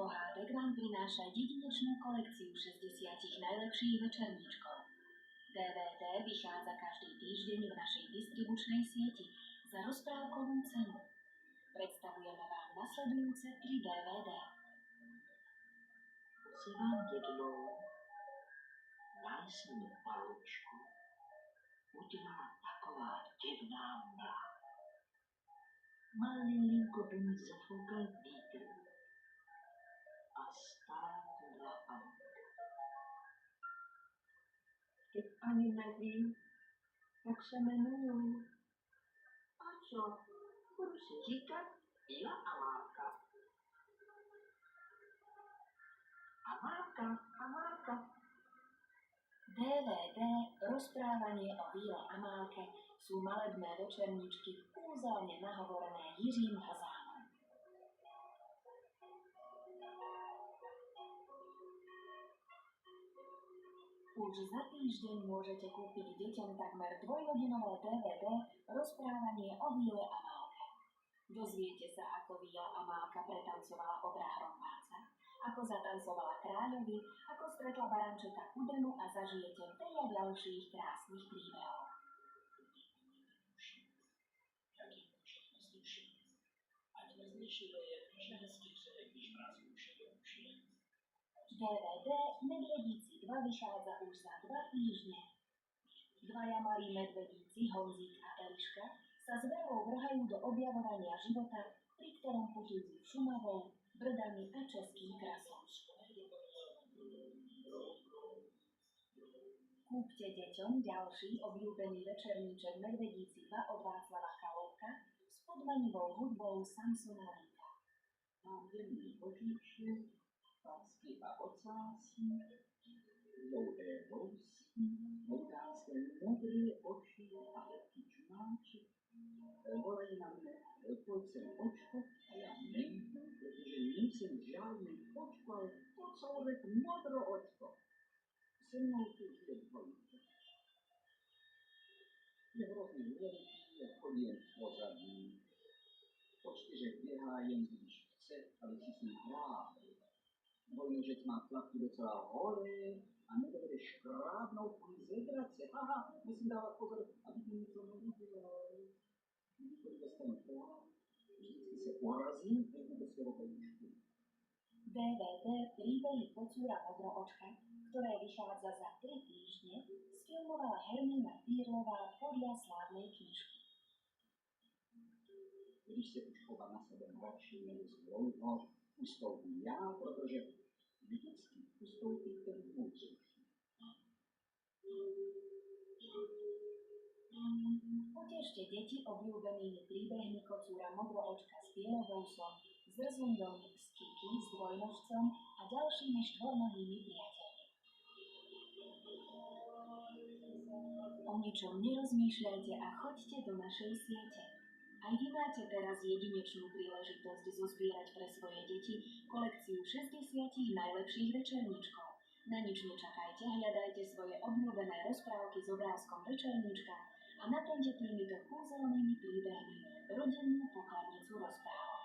Pohádek vám prináša jedinečnú kolekciu 60 najlepších večerníčkov. DVD vychádza každý týždeň v našej distribučnej sieti za rozprávkovú cenu. Predstavujeme vám nasledujúce 3 DVD. Se vám jednou najsem palučku udělá taková divná mlha. Malinko by mi zafoukal vítr a stala tu lapánka. Teď ani nevím, jak se jmenuju. A co? Budu si říkat Bílá Amálka. Amálka. DVD Rozprávanie o Bíle Amálke sú malebné večerníčky kúzelne nahovorené Jiřím Hazánom. Už za týždeň môžete kúpiť deťom takmer 2-hodinové DVD Rozprávanie o Bíle Amálke. Dozviete sa, ako Bíla Amálka pretancovala obrah Hrombáca, ako zatancovala kráľovi, ako stretla barančeka Kudelu a zažijete veľa ďalších krásnych príbehov. Jak je to všechno zničit? Ať nezničíme je ženský předek, když mrazí uši do uši. DVD Medvedíci 2 vychádza už za 2 týždne. Dvaja malí medvedíci, Honzík a Eliška, sa s verou vrhajú do objavovania života, pri ktorom putujú Šumavou, Brdami a Českým krasom. Kúpte deťom ďalší obľúbený večerníček Medvedíci 2 od Václava Chalouka s podmanivou hudbou Samsona Líka. Mám jemný oříšek, pásky a ocásy, dlouhé vousy, otázky modré oči a hezký čumáček. Volají na mne, pojď sem očko, a já nejdu, protože nejsem žádný očko, ale pocourek modro očko. Se mnou tu žije dvojice. Je hrozně veliký, je chodí jen pozadí. Po 4 běhá jen když chce, aby si s ním hrál. Dvojnožec má tlapky docela holé a nedovede škrábnout ani zedrace. Aha, musím dávat pozor, aby mi něco neudělal. Když dostane pohľad, vždycky se urazí, vezme do svého penížku. DVD Príbehy Kocúra Modroočka, ktoré vychádza za 3 týždne, sfilmovala Hermína Týrlová podľa slávnej knižky. Když se už oba na sebe mračí nebo dlouho, ustoupím já, protože vždycky ustoupí ten vůdcovší. Utešte deti obľúbenými príbehmi Kocúra Modroočka s Bielovousom, s Rzundom, s Kiki, s Dvojnožcom a ďalšími štvornohými priateľmi. O ničom nerozmýšľajte a choďte do našej siete. Aj vy máte teraz jedinečnú príležitosť zozbierať pre svoje deti kolekciu 60 najlepších večerníčkov. Na nič nečakajte, hľadajte svoje obľúbené rozprávky s obrázkom večerníčka a naplňte týmito kúzelnými príbehmi rodinnú pokladnicu rozprávok.